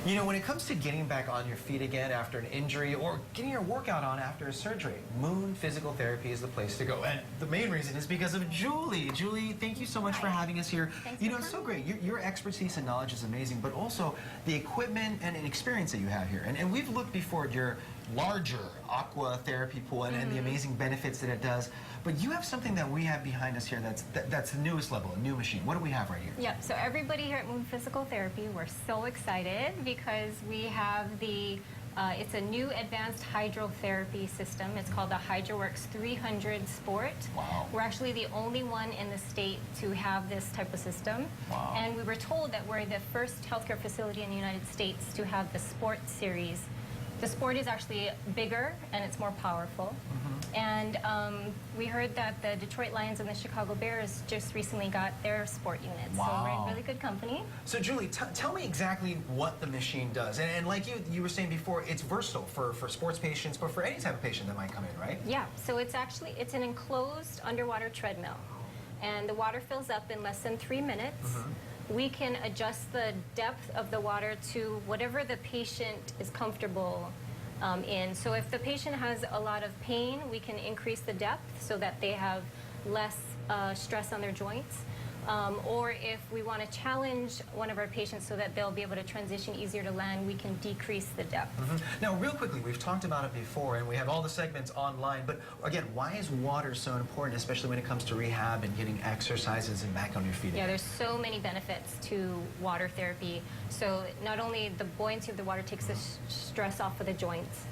You know, when it comes to getting back on your feet again after an injury or getting your workout on after a surgery, Moon Physical Therapy is the place to go. And the main reason is because of Julie. Julie, thank you so much for having us here. Thanks you know, it's so great. Your expertise and knowledge is amazing, but also the equipment and experience that you have here. And we've looked before at your larger aqua therapy pool and the amazing benefits that it does. But you have something that we have behind us here that's the newest level, a new machine. What do we have right here? Yep, so everybody here at Moon Physical Therapy, we're so excited because we have the, it's a new advanced hydrotherapy system. It's called the Hydroworx 300 Sport. Wow. We're actually the only one in the state to have this type of system. Wow. And we were told that we're the first healthcare facility in the United States to have the Sport series. The Sport is actually bigger and it's more powerful. And we heard that the Detroit Lions and the Chicago Bears just recently got their Sport units. Wow. So we're in really good company. So Julie, tell me exactly what the machine does. And like you were saying before, it's versatile for sports patients, but for any type of patient that might come in, right? Yeah, so it's an enclosed underwater treadmill. And the water fills up in less than 3 minutes. We can adjust the depth of the water to whatever the patient is comfortable in. So if the patient has a lot of pain, we can increase the depth so that they have less stress on their joints. Or if we want to challenge one of our patients so that they'll be able to transition easier to land, we can decrease the depth. Now, real quickly, we've talked about it before, and we have all the segments online, but again, why is water so important, especially when it comes to rehab and getting exercises and back on your feet? Yeah, there's so many benefits to water therapy. So not only the buoyancy of the water takes the stress off of the joints,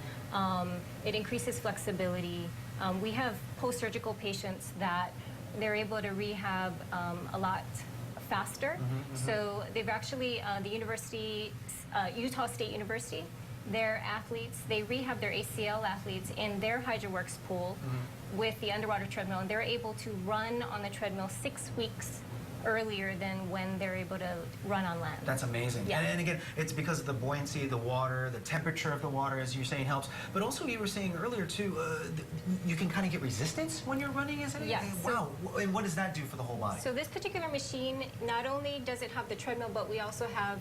it increases flexibility. We have post-surgical patients that they're able to rehab a lot faster. So they've actually, the university, Utah State University, their athletes, they rehab their ACL athletes in their Hydroworx pool with the underwater treadmill, and they're able to run on the treadmill 6 weeks earlier than when they're able to run on land. That's amazing. Yeah. And again, it's because of the buoyancy of the water, the temperature of the water, as you're saying, helps. But also, you were saying earlier, too, you can kind of get resistance when you're running, isn't it? Yes. Wow. And what does that do for the whole body? So this particular machine, not only does it have the treadmill, but we also have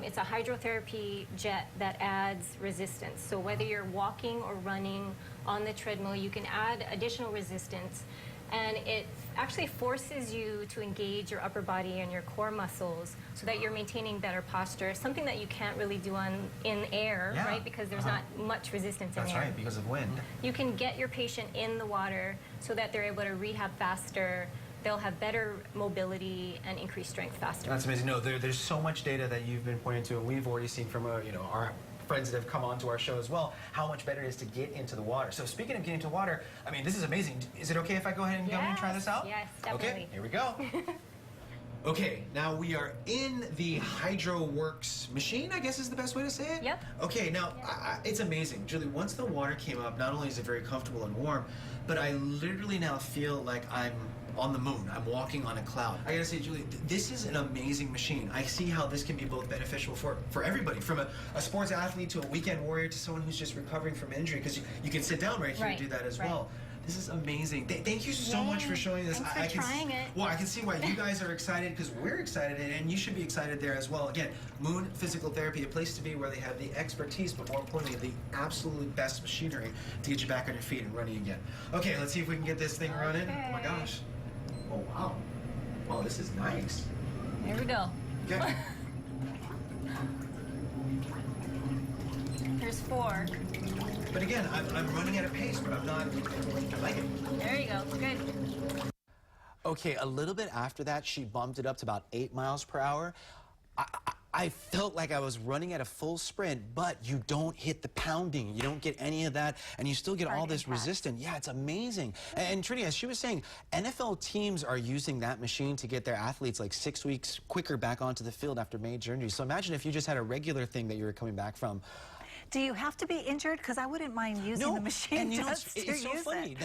it's a hydrotherapy jet that adds resistance. So whether you're walking or running on the treadmill, you can add additional resistance. And it actually forces you to engage your upper body and your core muscles so that you're maintaining better posture, something that you can't really do in air, right? Because there's not much resistance in air. That's right, because of wind. You can get your patient in the water so that they're able to rehab faster. They'll have better mobility and increased strength faster. That's amazing. No, there's so much data that you've been pointing to, and we've already seen from our friends that have come on to our show as well, how much better it is to get into the water. So speaking of getting into water, I mean, this is amazing. Is it okay if I go ahead and go and try this out? Yes, definitely. Okay, here we go. Okay, now we are in the Hydroworx machine, I guess is the best way to say it? Yep. Okay, now, it's amazing. Julie, once the water came up, not only is it very comfortable and warm, but I literally now feel like I'm on the moon. I'm walking on a cloud. I gotta say, Julie, this is an amazing machine. I see how this can be both beneficial for everybody, from a sports athlete to a weekend warrior to someone who's just recovering from injury, because you can sit down right here and do that as well. This is amazing. Thank you so much for showing this. Thanks for trying it. Well, I can see why you guys are excited, because we're excited, and you should be excited there as well. Again, Moon Physical Therapy, a place to be where they have the expertise, but more importantly, the absolute best machinery to get you back on your feet and running again. Okay, let's see if we can get this thing running. Oh my gosh. Oh, wow. Oh, this is nice. Here we go. Okay. Here's 4. But again, I'm running at a pace, but I'm not, I like it. There you go, good. Okay, a little bit after that, she bumped it up to about 8 miles per hour. I felt like I was running at a full sprint, but you don't hit the pounding. You don't get any of that, and you still get all this resistance. Yeah, it's amazing. And Trini, as she was saying, NFL teams are using that machine to get their athletes like 6 weeks quicker back onto the field after major injuries. So imagine if you just had a regular thing that you were coming back from. Do you have to be injured? Because I wouldn't mind using the machine. And you know, just it's so funny.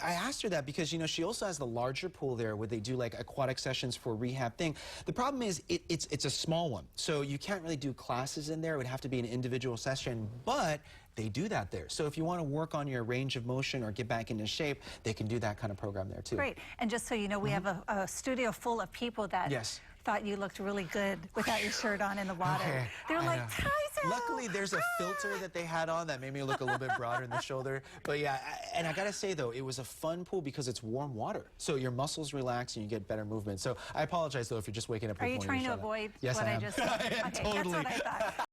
I asked her that because, you know, she also has the larger pool there where they do like aquatic sessions for rehab thing. The problem is it's a small one, so you can't really do classes in there. It would have to be an individual session, but they do that there. So if you want to work on your range of motion or get back into shape, they can do that kind of program there too. Great. And just so you know, we have a studio full of people that thought you looked really good without your shirt on in the water. Okay, They were I like, know. Tyson! Luckily, there's a filter that they had on that made me look a little bit broader in the shoulder. But yeah, and I gotta say though, it was a fun pool because it's warm water. So your muscles relax and you get better movement. So I apologize though if you're just waking up. Are you with trying to shut up. avoid Yes, what I I am. just said? I am, Okay, totally. that's what I thought.